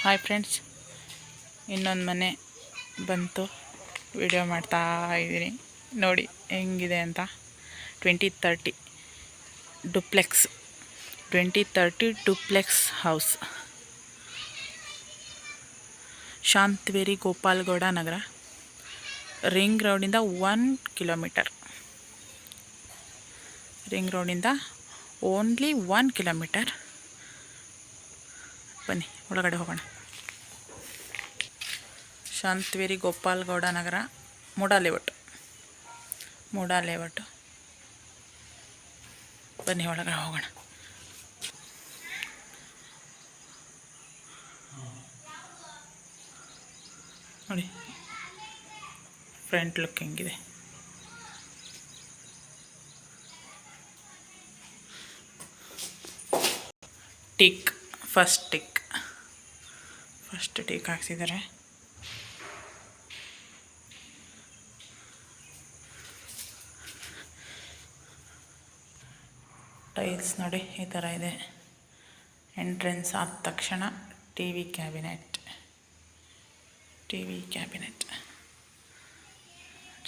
Hi friends, ಇನ್ನೊಂದು ಮನೆ ಬಂತು. ವಿಡಿಯೋ ಮಾಡ್ತಾ ಇದ್ದೀನಿ, ನೋಡಿ ಹೆಂಗಿದೆ ಅಂತ. 2030 duplex, 2030 duplex house, Shantaveri, Gopalgowda Nagar, ring ರೋಡಿಂದ 1 ಕಿಲೋಮೀಟರ್. ರಿಂಗ್ ರೋಡಿಂದ ಓನ್ಲಿ 1 ಕಿಲೋಮೀಟರ್. ಬನ್ನಿ ಒಳಗಡೆ ಹೋಗೋಣ. Shantaveri, Gopalgowda Nagar, MUDA layout. ಬನ್ನಿ ಒಳಗಡೆ ಹೋಗೋಣ. ನೋಡಿ ಫ್ರಂಟ್ ಲುಕ್ ಹೆಂಗಿದೆ. ಫಸ್ಟ್ ಟೀಕ್ ಹಾಕ್ಸಿದ್ದಾರೆ. ಟೈಲ್ಸ್ ನೋಡಿ ಈ ಥರ ಇದೆ. ಎಂಟ್ರೆನ್ಸ್ ಆದ ತಕ್ಷಣ ಟಿ ವಿ ಕ್ಯಾಬಿನೆಟ್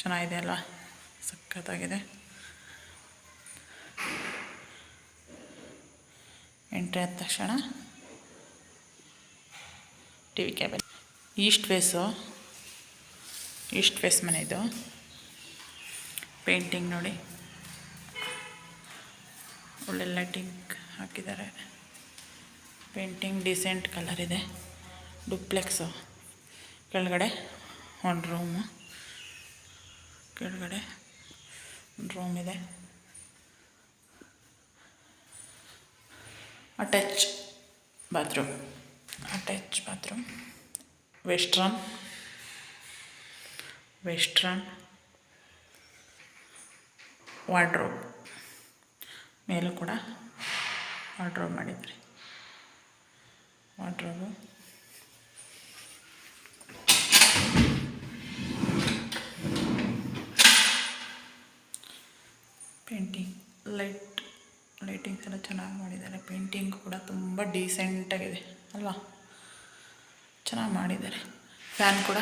ಚೆನ್ನಾಗಿದೆ ಅಲ್ವಾ, ಸಖತ್ತಾಗಿದೆ. ಎಂಟ್ರಿ ಆದ ತಕ್ಷಣ T V cabinet. East face ಮನೆ ಇದು. ಪೇಂಟಿಂಗ್ ನೋಡಿ, ಒಳ್ಳೆ ಲೈಟಿಂಗ್ ಹಾಕಿದ್ದಾರೆ. ಪೇಂಟಿಂಗ್ ಡಿಸೆಂಟ್ ಕಲರ್ ಇದೆ. ಡುಪ್ಲೆಕ್ಸು, ಕೆಳಗಡೆ ಒಂದು ರೂಮು, ಇದೆ. Attach bathroom, western wardrobe. ಮೇಲೂ ಕೂಡ ವಾರ್ಡ್ರೋಬ್ ಮಾಡಿದ್ರಿ. ವಾರ್ಡ್ರೋಬು, ಪೇಂಟಿಂಗ್, ಲೈಟಿಂಗ್ಸ್ ಎಲ್ಲ ಚೆನ್ನಾಗಿ ಮಾಡಿದ್ದಾರೆ. ಪೇಂಟಿಂಗ್ ಕೂಡ ತುಂಬ ಡೀಸೆಂಟಾಗಿದೆ ಅಲ್ವಾ, ಚೆನ್ನಾಗಿ ಮಾಡಿದ್ದಾರೆ. ಫ್ಯಾನ್ ಕೂಡ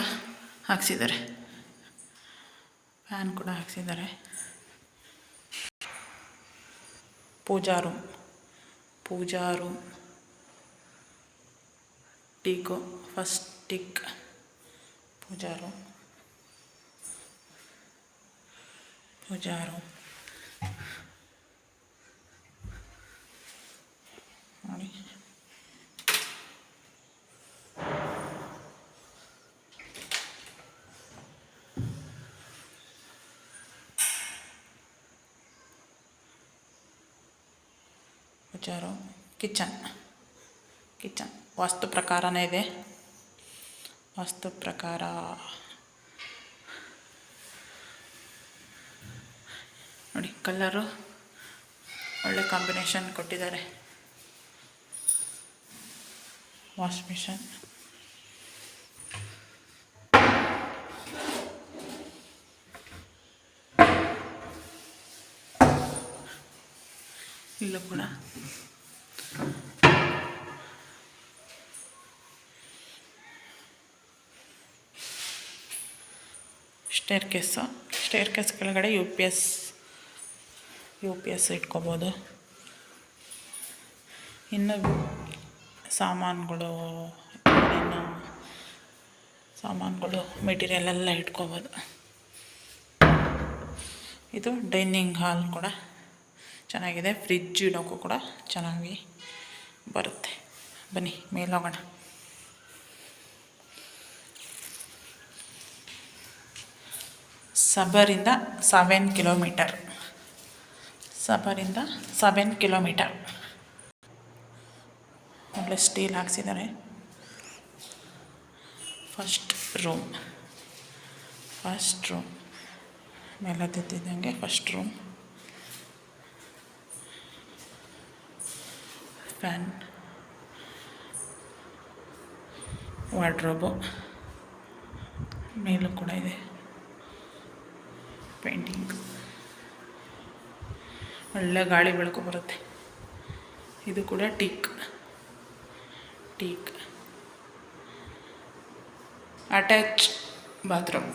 ಹಾಕ್ಸಿದ್ದಾರೆ. ಪೂಜಾ ರೂಮ್, ಟೀಕು, ಫಸ್ಟ್ ಟೀಕ್ ಪೂಜಾ ರೂಮ್. ನೋಡಿ ಪೂಜಾ ರೂಮ್. ಕಿಚನ್ ವಾಸ್ತು ಪ್ರಕಾರನೇ ಇದೆ. ನೋಡಿ ಕಲರು ಒಳ್ಳೆ ಕಾಂಬಿನೇಷನ್ ಕೊಟ್ಟಿದ್ದಾರೆ. ವಾಶ್ ಮಿಷನ್, ಇಲ್ಲೂ ಕೂಡ ಸ್ಟೇರ್ ಕೇಸ್ ಕೆಳಗಡೆ ಯು ಪಿ ಎಸ್ ಇಟ್ಕೋಬೋದು. ಇನ್ನು ಸಾಮಾನುಗಳು ಮೆಟೀರಿಯಲ್ ಎಲ್ಲ ಇಟ್ಕೋಬೋದು. ಇದು ಡೈನಿಂಗ್ ಹಾಲ್ ಕೂಡ ಚೆನ್ನಾಗಿದೆ. ಫ್ರಿಜ್ ಇಡೋಕ್ಕೂ ಕೂಡ ಚೆನ್ನಾಗಿ ಬರುತ್ತೆ. ಬನ್ನಿ ಮೇಲೆ ಹೋಗೋಣ. ಸಬರಿಂದ 7 ಕಿಲೋಮೀಟರ್. ಒಳ್ಳೆ ಸ್ಟೀಲ್ ಹಾಕ್ಸಿದ್ದಾರೆ. ಫಸ್ಟ್ ರೂಮ್ ಮೇಲೆ ತಿದ್ದಿದ್ದಂಗೆ ಫಸ್ಟ್ ರೂಮ್. ಫ್ಯಾನ್, ವಾರ್ಡ್ರೋಬು ಮೇಲೂ ಕೂಡ ಇದೆ. ಪೇಂಟಿಂಗ್, ಒಳ್ಳೆ ಗಾಳಿ ಬೆಳಕು ಬರುತ್ತೆ. ಇದು ಕೂಡ ಟೀಕ್ ಅಟ್ಯಾಚ್ ಬಾತ್ರೂಮ್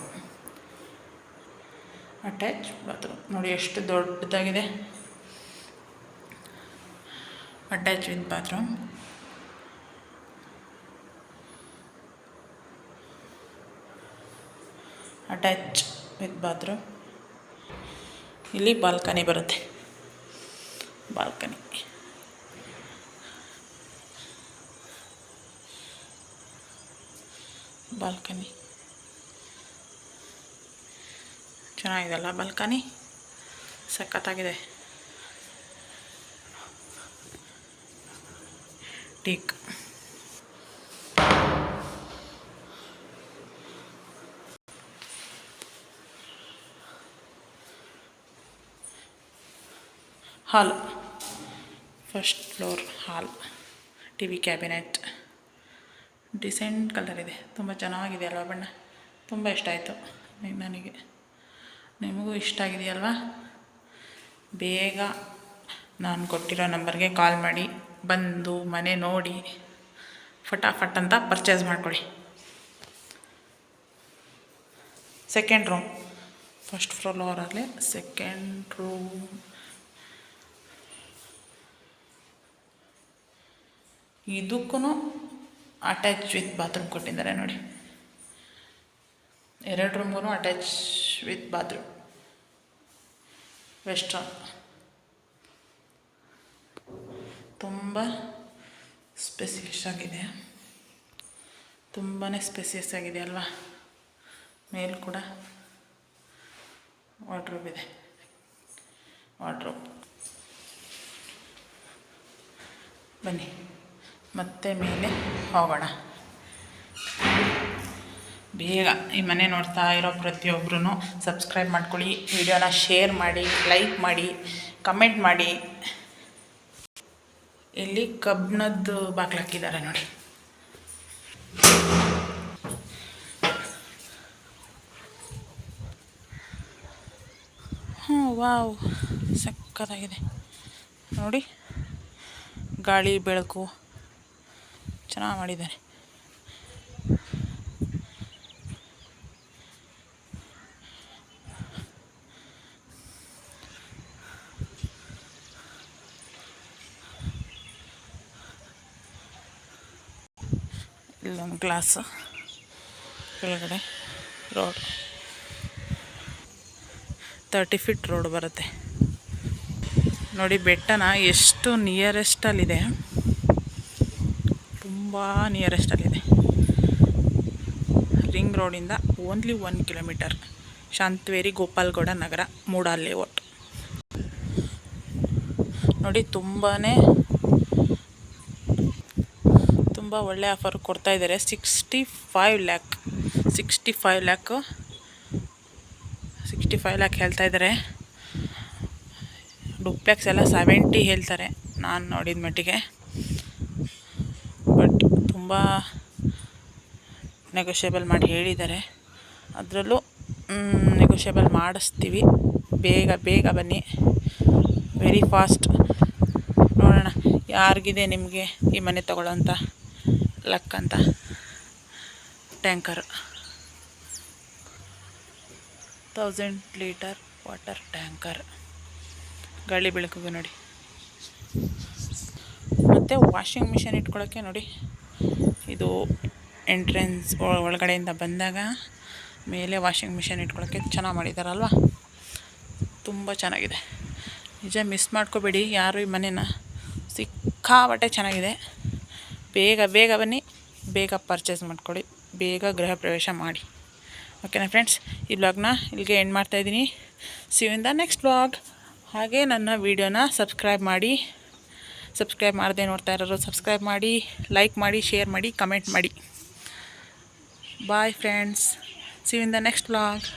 ನೋಡಿ ಎಷ್ಟು ದೊಡ್ಡದಾಗಿದೆ. Attach with bathroom. Attach with bathroom. ಇಲ್ಲಿ ಬಾಲ್ಕನಿ ಬರುತ್ತೆ. ಬಾಲ್ಕನಿ ಚೆನ್ನಾಗಿದೆಲ್ಲ. ಬಾಲ್ಕನಿ ಸಖತ್ತಾಗಿದೆ. Teak hall, first floor hall. T V cabinet decent colour ಇದೆ. ತುಂಬ ಚೆನ್ನಾಗಿದೆ ಅಲ್ವಾ ಬಣ್ಣ? ತುಂಬ ಇಷ್ಟ ಆಯಿತು ನನಗೆ. ನಿಮಗೂ ಇಷ್ಟ ಆಗಿದೆಯಲ್ವಾ? ಬೇಗ ನಾನು ಕೊಟ್ಟಿರೋ ನಂಬರ್ಗೆ ಕಾಲ್ ಮಾಡಿ ಬಂದು ಮನೆ ನೋಡಿ ಫಟಾಫಟ್ ಅಂತ ಪರ್ಚೇಸ್ ಮಾಡಿಕೊಡಿ. ಸೆಕೆಂಡ್ ರೂಮ್, ಫಸ್ಟ್ ಫ್ಲೋರಲ್ಲಿ ಸೆಕೆಂಡ್ ರೂಮ್. ಇದಕ್ಕೂ ಅಟ್ಯಾಚ್ ವಿತ್ ಬಾತ್ರೂಮ್ ಕೊಟ್ಟಿದ್ದಾರೆ ನೋಡಿ. 2 ರೂಮ್ಗೂ ಅಟ್ಯಾಚ್ ವಿತ್ ಬಾತ್ರೂಮ್. ವೆಸ್ಟರ್ನ್ ತುಂಬ ಸ್ಪೇಸಿಯಸ್ ಆಗಿದೆ. ತುಂಬಾ ಸ್ಪೇಸಿಯಸ್ ಆಗಿದೆ ಅಲ್ವಾ? ಮೇಲ್ ಕೂಡ ವಾರ್ಡ್ರೋಬ್ ಇದೆ. ಬನ್ನಿ ಮತ್ತೆ ಮೇಲೆ ಹೋಗೋಣ. ಬೇಗ ಈ ಮನೆ ನೋಡ್ತಾ ಇರೋ ಪ್ರತಿಯೊಬ್ಬರೂ ಸಬ್ಸ್ಕ್ರೈಬ್ ಮಾಡ್ಕೊಳ್ಳಿ, ವಿಡಿಯೋನ ಶೇರ್ ಮಾಡಿ, ಲೈಕ್ ಮಾಡಿ, ಕಮೆಂಟ್ ಮಾಡಿ. ಇಲ್ಲಿ ಕಬ್ಬಿಣದ್ದು ಬಾಗಿಲು ಹಾಕಿದ್ದಾರೆ ನೋಡಿ. ವಾವ್, ಸಕ್ಕತ್ತಾಗಿದೆ ನೋಡಿ. ಗಾಳಿ ಬೆಳಕು ಚೆನ್ನಾಗಿ ಮಾಡಿದ್ದಾರೆ. ಇಲ್ಲೊಂದು ಗ್ಲಾಸು, ಕೆಳಗಡೆ ರೋಡ್ 30 ಫೀಟ್ ರೋಡ್ ಬರುತ್ತೆ ನೋಡಿ. ಬೆಟ್ಟನ ಎಷ್ಟು ನಿಯರೆಸ್ಟಲ್ಲಿದೆ, ತುಂಬ ನಿಯರೆಸ್ಟಲ್ಲಿದೆ. ರಿಂಗ್ ರೋಡಿಂದ only 1 kilometre. Shantaveri Gopalgowda Nagar, MUDA layout ನೋಡಿ. ತುಂಬ ಒಳ್ಳೆ ಆಫರ್ ಕೊಡ್ತಾಯಿದ್ದಾರೆ. 65 ಲ್ಯಾಕ್ ಹೇಳ್ತಾಯಿದ್ದಾರೆ. ಡುಪ್ಲೆಕ್ಸ್ ಎಲ್ಲ 70 ಹೇಳ್ತಾರೆ ನಾನು ನೋಡಿದ ಮಟ್ಟಿಗೆ. ಬಟ್ ತುಂಬ ನೆಗೋಷಿಯೇಬಲ್ ಮಾಡಿ ಹೇಳಿದ್ದಾರೆ. ಅದರಲ್ಲೂ ನೆಗೋಷಿಯೇಬಲ್ ಮಾಡಿಸ್ತೀವಿ. ಬೇಗ ಬನ್ನಿ, ವೆರಿ ಫಾಸ್ಟ್. ನೋಡೋಣ ಯಾರಿಗಿದೆ ನಿಮಗೆ ಈ ಮನೆ ತಗೊಳ್ಳೋಂಥ ಲಕ್ ಅಂತ. Tanker 1000 litre water tanker. ಗಾಳಿ ಬೆಳಕಿಗೆ ನೋಡಿ. ಮತ್ತು ವಾಷಿಂಗ್ ಮಿಷಿನ್ ಇಟ್ಕೊಳ್ಳೋಕ್ಕೆ ನೋಡಿ, ಇದು ಎಂಟ್ರೆನ್ಸ್ ಒಳಗಡೆಯಿಂದ ಬಂದಾಗ ಮೇಲೆ ವಾಷಿಂಗ್ ಮಿಷಿನ್ ಇಟ್ಕೊಳ್ಳೋಕ್ಕೆ ಚೆನ್ನಾಗಿ ಮಾಡಿದ್ದಾರಲ್ವ? ತುಂಬ ಚೆನ್ನಾಗಿದೆ. ನಿಜ ಮಿಸ್ ಮಾಡ್ಕೋಬೇಡಿ ಯಾರು ಈ ಮನೇನ. ಸಿಕ್ಕಾಪಟ್ಟೆ ಚೆನ್ನಾಗಿದೆ. ಬೇಗ ಬನ್ನಿ, ಬೇಗ ಪರ್ಚೇಸ್ ಮಾಡ್ಕೊಳ್ಳಿ, ಬೇಗ ಗೃಹ ಪ್ರವೇಶ ಮಾಡಿ. ಓಕೆನಾ ಫ್ರೆಂಡ್ಸ್? ಈ ವ್ಲಾಗ್ನ ಇಲ್ಲಿಗೆ ಎಂಡ್ ಮಾಡ್ತಾಯಿದ್ದೀನಿ. See you in the next vlog. ಹಾಗೆ ನನ್ನ ವೀಡಿಯೋನ ಸಬ್ಸ್ಕ್ರೈಬ್ ಮಾಡಿ. ಸಬ್ಸ್ಕ್ರೈಬ್ ಮಾಡದೆ ನೋಡ್ತಾ ಇರೋರು ಸಬ್ಸ್ಕ್ರೈಬ್ ಮಾಡಿ, ಲೈಕ್ ಮಾಡಿ, ಶೇರ್ ಮಾಡಿ, ಕಮೆಂಟ್ ಮಾಡಿ. Bye friends, see you in the next vlog.